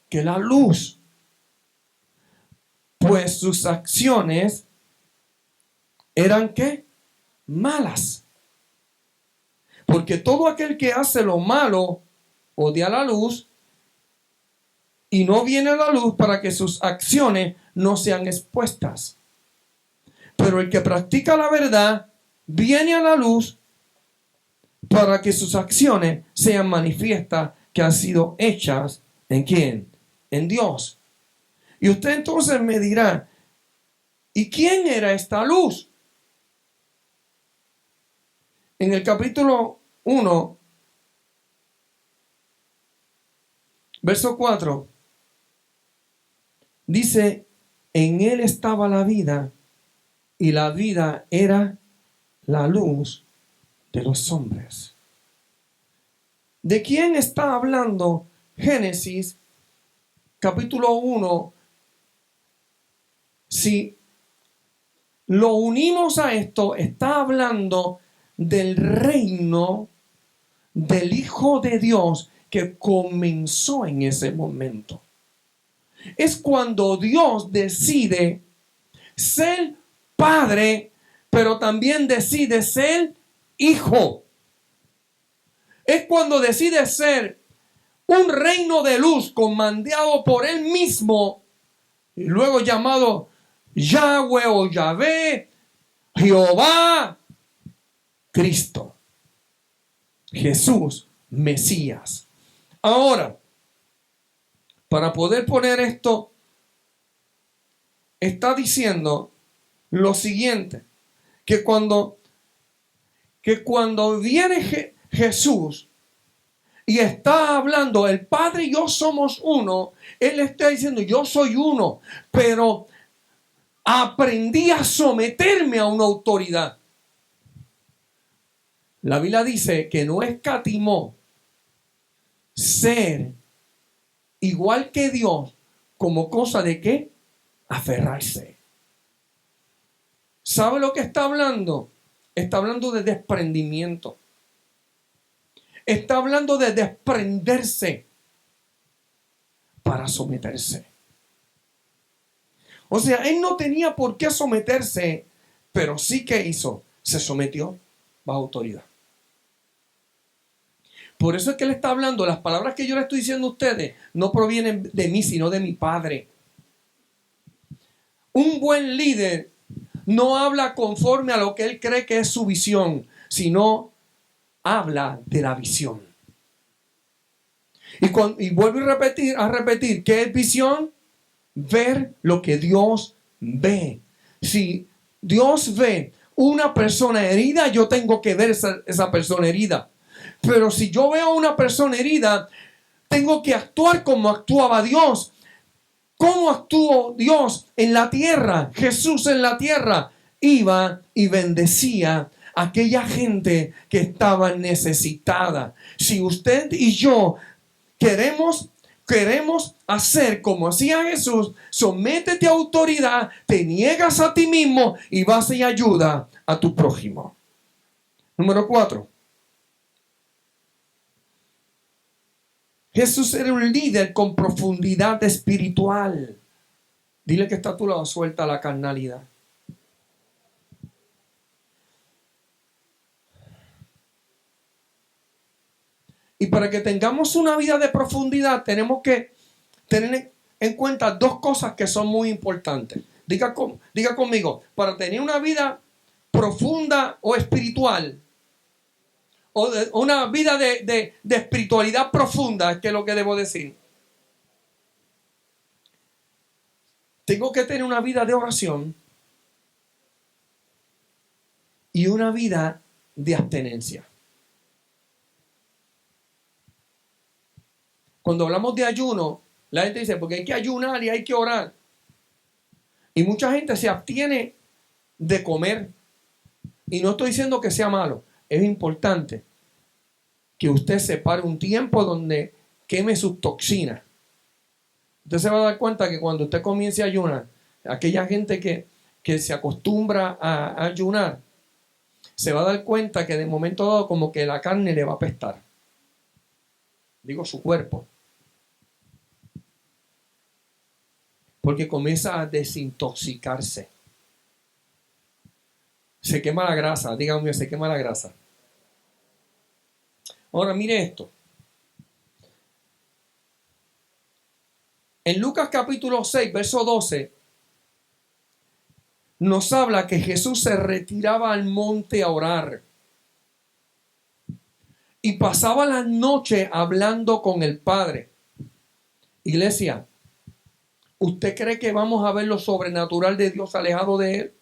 que la luz, pues sus acciones eran ¿qué? Malas. Porque todo aquel que hace lo malo odia la luz y no viene a la luz para que sus acciones no sean expuestas. Pero el que practica la verdad viene a la luz para que sus acciones sean manifiestas que han sido hechas ¿en quién? En Dios. Y usted entonces me dirá, ¿y quién era esta luz? En el capítulo 1, verso 4, dice, en él estaba la vida y la vida era la luz de los hombres. ¿De quién está hablando Génesis capítulo 1? Si lo unimos a esto, está hablando del reino del Hijo de Dios que comenzó en ese momento. Es cuando Dios decide ser padre, pero también decide ser hijo. Es cuando decide ser un reino de luz comandado por él mismo y luego llamado Yahweh o Yahvé, Jehová, Cristo, Jesús, Mesías. Ahora, para poder poner esto, está diciendo lo siguiente, que cuando viene Jesús y está hablando, el Padre y yo somos uno, Él está diciendo, yo soy uno, pero aprendí a someterme a una autoridad. La Biblia dice que no escatimó ser igual que Dios como cosa de qué? Aferrarse. ¿Sabe lo que está hablando? Está hablando de desprendimiento. Está hablando de desprenderse para someterse. O sea, él no tenía por qué someterse, pero sí que hizo, se sometió bajo autoridad. Por eso es que él está hablando, las palabras que yo le estoy diciendo a ustedes no provienen de mí, sino de mi Padre. Un buen líder no habla conforme a lo que él cree que es su visión, sino habla de la visión. Y vuelvo a repetir, ¿qué es visión? Ver lo que Dios ve. Si Dios ve una persona herida, yo tengo que ver esa persona herida. Pero si yo veo a una persona herida, tengo que actuar como actuaba Dios. ¿Cómo actuó Dios en la tierra? Jesús en la tierra iba y bendecía a aquella gente que estaba necesitada. Si usted y yo queremos hacer como hacía Jesús, sométete a autoridad, te niegas a ti mismo y vas y ayuda a tu prójimo. Número 4. Jesús era un líder con profundidad espiritual. Dile que está a tu lado, suelta la carnalidad. Y para que tengamos una vida de profundidad, tenemos que tener en cuenta dos cosas que son muy importantes. Diga conmigo, para tener una vida profunda o espiritual, o una vida de espiritualidad profunda, que es lo que debo decir. Tengo que tener una vida de oración y una vida de abstenencia. Cuando hablamos de ayuno, la gente dice, porque hay que ayunar y hay que orar. Y mucha gente se abstiene de comer. Y no estoy diciendo que sea malo. Es importante que usted separe un tiempo donde queme sus toxinas. Usted se va a dar cuenta que cuando usted comience a ayunar, aquella gente que se acostumbra a ayunar, se va a dar cuenta que de momento dado como que la carne le va a apestar. Digo, su cuerpo. Porque comienza a desintoxicarse. Se quema la grasa, díganme, se quema la grasa. Ahora mire esto. En Lucas capítulo 6, verso 12, nos habla que Jesús se retiraba al monte a orar. Y pasaba la noche hablando con el Padre. Iglesia, ¿usted cree que vamos a ver lo sobrenatural de Dios alejado de Él?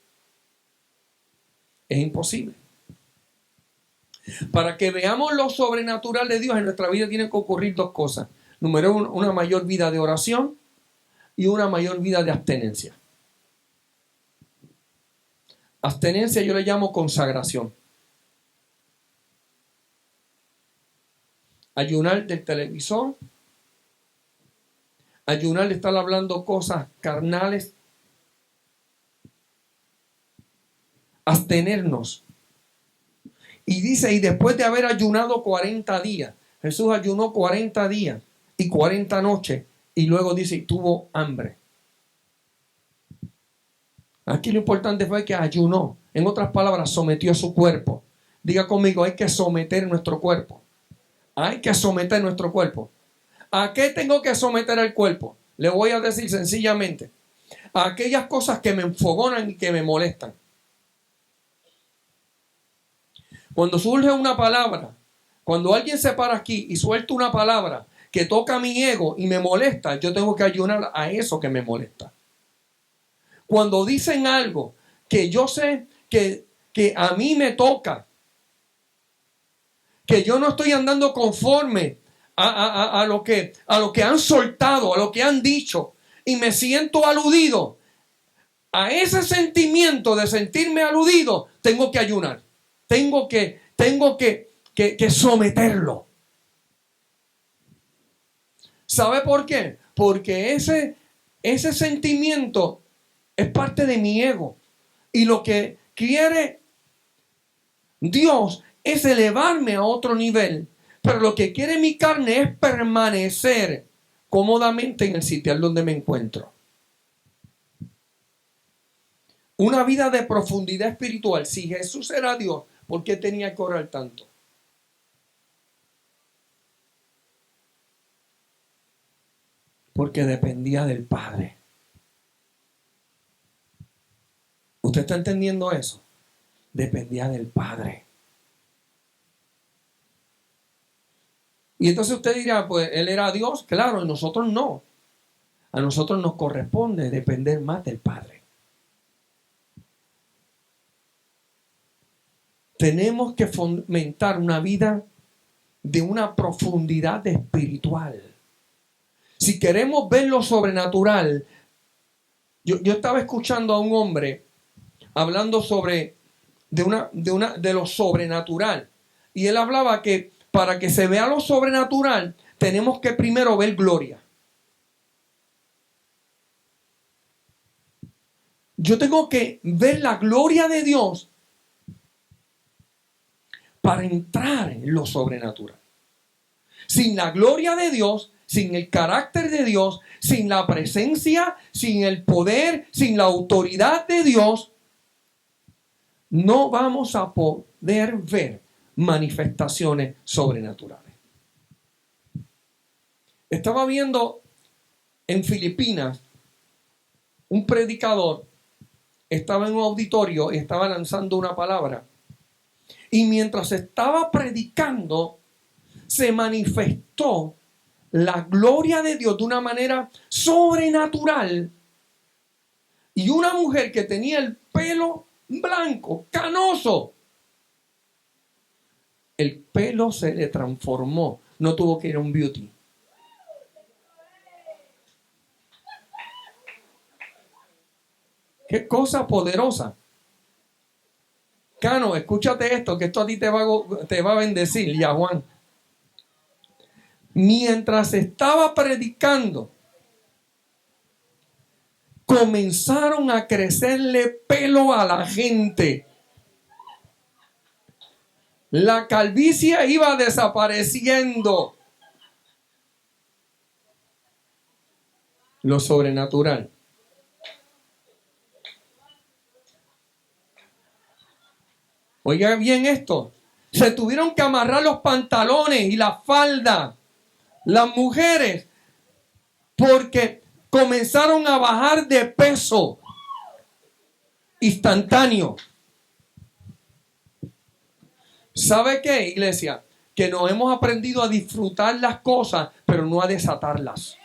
Es imposible. Para que veamos lo sobrenatural de Dios en nuestra vida tienen que ocurrir dos cosas. Número uno, una mayor vida de oración y una mayor vida de abstenencia. Abstenencia yo le llamo consagración. Ayunar del televisor. Ayunar de estar hablando cosas carnales. Abstenernos. Y dice, y después de haber ayunado 40 días, Jesús ayunó 40 días y 40 noches, y luego dice, y tuvo hambre. Aquí lo importante fue que ayunó. En otras palabras, sometió su cuerpo. Diga conmigo, hay que someter nuestro cuerpo. Hay que someter nuestro cuerpo. ¿A qué tengo que someter el cuerpo? Le voy a decir sencillamente, a aquellas cosas que me enfogonan y que me molestan. Cuando surge una palabra, cuando alguien se para aquí y suelta una palabra que toca mi ego y me molesta, yo tengo que ayunar a eso que me molesta. Cuando dicen algo que yo sé que a mí me toca, que yo no estoy andando conforme a lo que han soltado, a lo que han dicho, y me siento aludido, a ese sentimiento de sentirme aludido, tengo que ayunar. Tengo que someterlo. ¿Sabe por qué? Porque ese sentimiento es parte de mi ego. Y lo que quiere Dios es elevarme a otro nivel. Pero lo que quiere mi carne es permanecer cómodamente en el sitio donde me encuentro. Una vida de profundidad espiritual. Si Jesús era Dios, ¿por qué tenía que orar tanto? Porque dependía del Padre. ¿Usted está entendiendo eso? Dependía del Padre. Y entonces usted dirá, pues Él era Dios. Claro, y nosotros no. A nosotros nos corresponde depender más del Padre. Tenemos que fomentar una vida de una profundidad espiritual. Si queremos ver lo sobrenatural, yo estaba escuchando a un hombre hablando sobre de lo sobrenatural. Y él hablaba que para que se vea lo sobrenatural, tenemos que primero ver gloria. Yo tengo que ver la gloria de Dios para entrar en lo sobrenatural. Sin la gloria de Dios, sin el carácter de Dios, sin la presencia, sin el poder, sin la autoridad de Dios, no vamos a poder ver manifestaciones sobrenaturales. Estaba viendo en Filipinas un predicador, estaba en un auditorio y estaba lanzando una palabra. Y mientras estaba predicando, se manifestó la gloria de Dios de una manera sobrenatural. Y una mujer que tenía el pelo blanco, canoso, el pelo se le transformó. No tuvo que ir a un beauty. Qué cosa poderosa. Cano, escúchate esto, que esto a ti te va a bendecir, y a Juan. Mientras estaba predicando, comenzaron a crecerle pelo a la gente. La calvicie iba desapareciendo. Lo sobrenatural. Oiga bien esto. Se tuvieron que amarrar los pantalones y la falda. Las mujeres. Porque comenzaron a bajar de peso. Instantáneo. ¿Sabe qué, iglesia? Que nos hemos aprendido a disfrutar las cosas, pero no a desatarlas.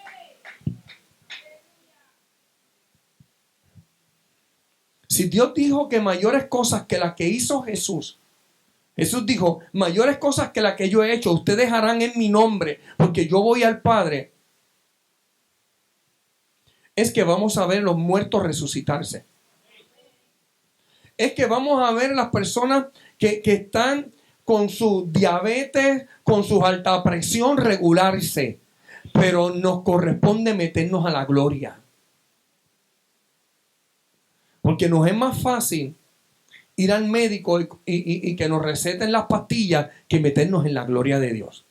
Si Dios dijo que mayores cosas que las que hizo Jesús, Jesús dijo, mayores cosas que las que yo he hecho, ustedes harán en mi nombre, porque yo voy al Padre. Es que vamos a ver los muertos resucitarse. es que vamos a ver las personas que están con su diabetes, con su alta presión regularse. Pero nos corresponde meternos a la gloria. Porque nos es más fácil ir al médico y que nos receten las pastillas que meternos en la gloria de Dios.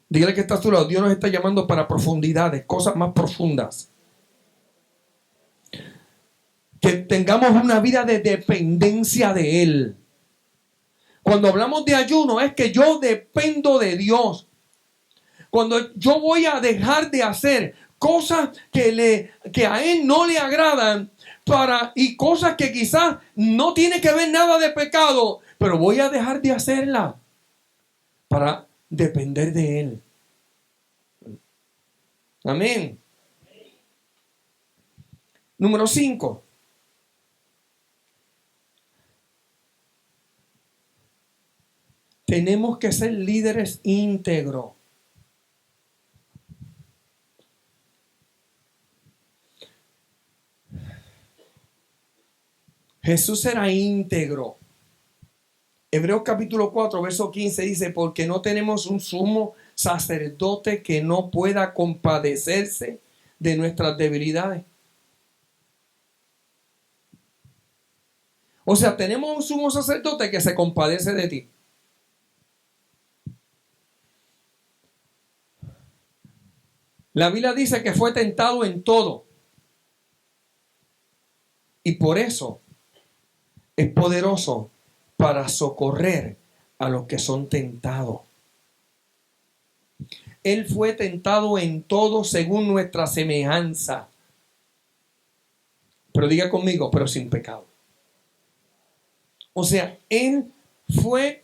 Dígale que está a su lado. Dios nos está llamando para profundidades, cosas más profundas. Que tengamos una vida de dependencia de Él. Cuando hablamos de ayuno es que yo dependo de Dios. Cuando yo voy a dejar de hacer cosas que a Él no le agradan y cosas que quizás no tiene que ver nada de pecado, pero voy a dejar de hacerla para depender de Él. Amén. Número 5. Tenemos que ser líderes íntegros. Jesús era íntegro. Hebreos capítulo 4, verso 15 dice, porque no tenemos un sumo sacerdote que no pueda compadecerse de nuestras debilidades. O sea, tenemos un sumo sacerdote que se compadece de ti. La Biblia dice que fue tentado en todo. Y por eso es poderoso para socorrer a los que son tentados. Él fue tentado en todo según nuestra semejanza. Pero diga conmigo, pero sin pecado. O sea, él fue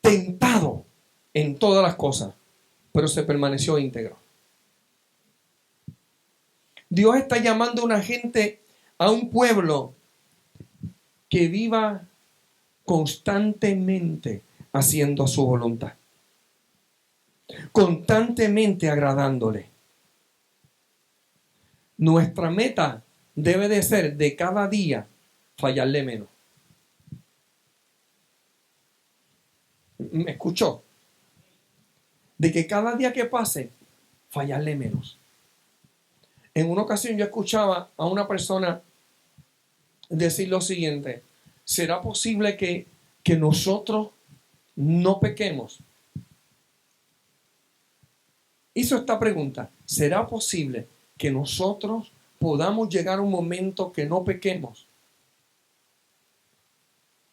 tentado en todas las cosas, pero se permaneció íntegro. Dios está llamando a una gente, a un pueblo que viva constantemente haciendo su voluntad, constantemente agradándole. Nuestra meta debe de ser de cada día fallarle menos. ¿Me escuchó? De que cada día que pase, fallarle menos. En una ocasión yo escuchaba a una persona decir lo siguiente: ¿será posible que nosotros no pequemos? Hizo esta pregunta: ¿será posible que nosotros podamos llegar a un momento que no pequemos?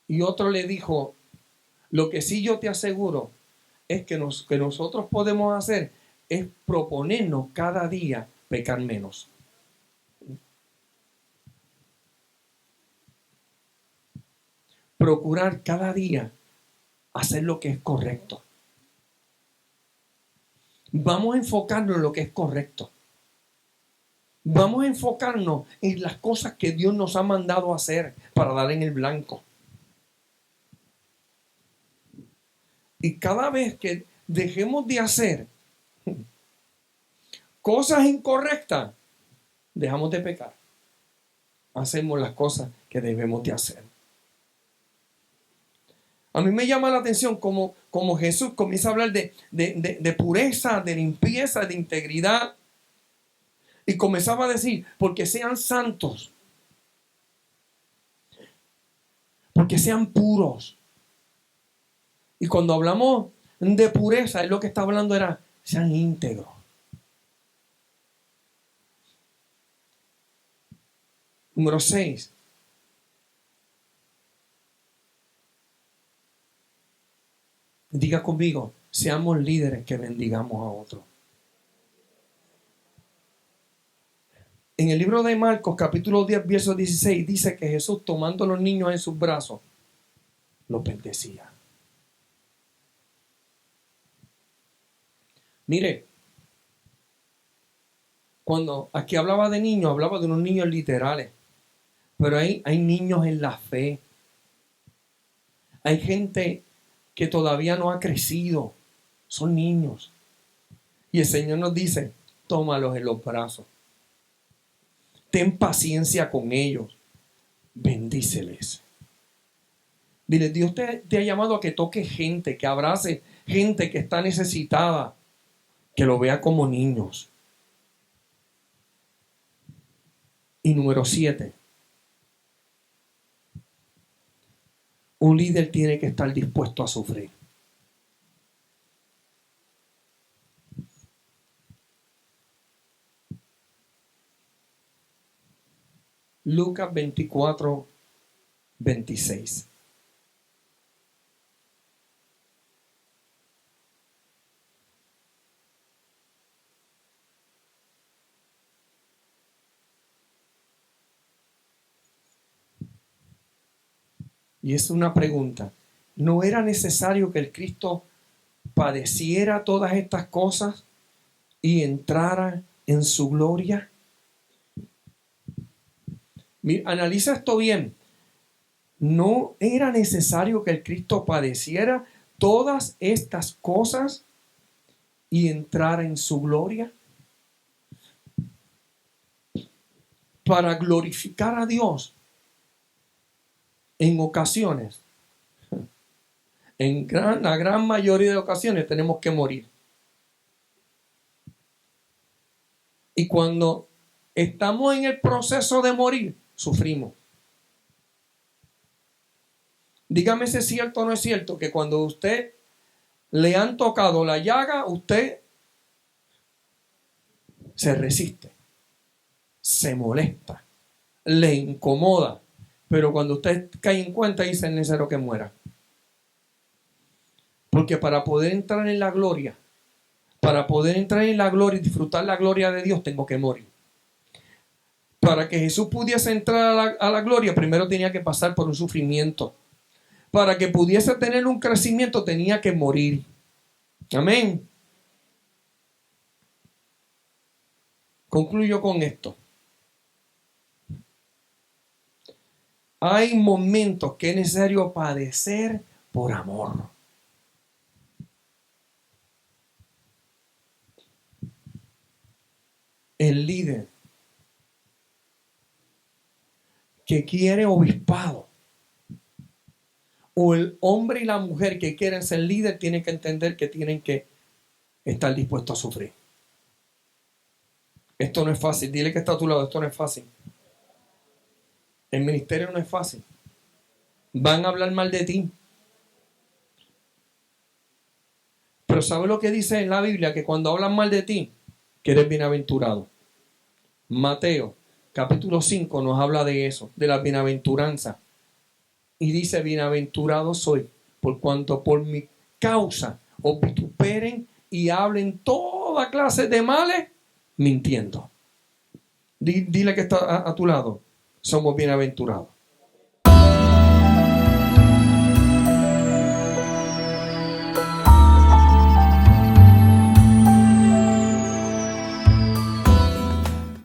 Y otro le dijo: lo que sí yo te aseguro es que nosotros podemos hacer es proponernos cada día pecar menos. Procurar cada día hacer lo que es correcto. Vamos a enfocarnos en lo que es correcto. Vamos a enfocarnos en las cosas que Dios nos ha mandado a hacer para dar en el blanco. Y cada vez que dejemos de hacer cosas incorrectas, dejamos de pecar. Hacemos las cosas que debemos de hacer. A mí me llama la atención como Jesús comienza a hablar de pureza, de limpieza, de integridad. Y comenzaba a decir, porque sean santos, porque sean puros. Y cuando hablamos de pureza, él lo que está hablando era, sean íntegros. Número 6. Diga conmigo, seamos líderes que bendigamos a otros. En el libro de Marcos, capítulo 10, verso 16, dice que Jesús, tomando a los niños en sus brazos, los bendecía. Mire, cuando aquí hablaba de niños, hablaba de unos niños literales. Pero hay niños en la fe. Hay gente que todavía no ha crecido. Son niños. Y el Señor nos dice, tómalos en los brazos. Ten paciencia con ellos. Bendíceles. Dile, Dios te ha llamado a que toques gente, que abrace gente que está necesitada, que lo vea como niños. Y número 7. Un líder tiene que estar dispuesto a sufrir. Lucas 24, 26. Y es una pregunta. ¿No era necesario que el Cristo padeciera todas estas cosas y entrara en su gloria? Analiza esto bien. ¿No era necesario que el Cristo padeciera todas estas cosas y entrara en su gloria? Para glorificar a Dios, en ocasiones, la gran mayoría de ocasiones tenemos que morir. Y cuando estamos en el proceso de morir, sufrimos. Dígame si es cierto o no es cierto que cuando usted le han tocado la llaga, usted se resiste, se molesta, le incomoda. Pero cuando usted cae en cuenta, dice: es necesario que muera. Porque para poder entrar en la gloria, y disfrutar la gloria de Dios, tengo que morir. Para que Jesús pudiese entrar a la gloria, primero tenía que pasar por un sufrimiento. Para que pudiese tener un crecimiento, tenía que morir. Amén. Concluyo con esto. Hay momentos que es necesario padecer por amor. El líder que quiere obispado, o el hombre y la mujer que quieren ser líder, tienen que entender que tienen que estar dispuestos a sufrir. Esto no es fácil. Dile que está a tu lado: esto no es fácil. El ministerio no es fácil. Van a hablar mal de ti. Pero ¿sabes lo que dice en la Biblia? Que cuando hablan mal de ti, que eres bienaventurado. Mateo capítulo 5 nos habla de eso, de la bienaventuranza. Y dice: bienaventurado soy, por cuanto por mi causa os vituperen y hablen toda clase de males, mintiendo. Dile que está a tu lado: somos bienaventurados.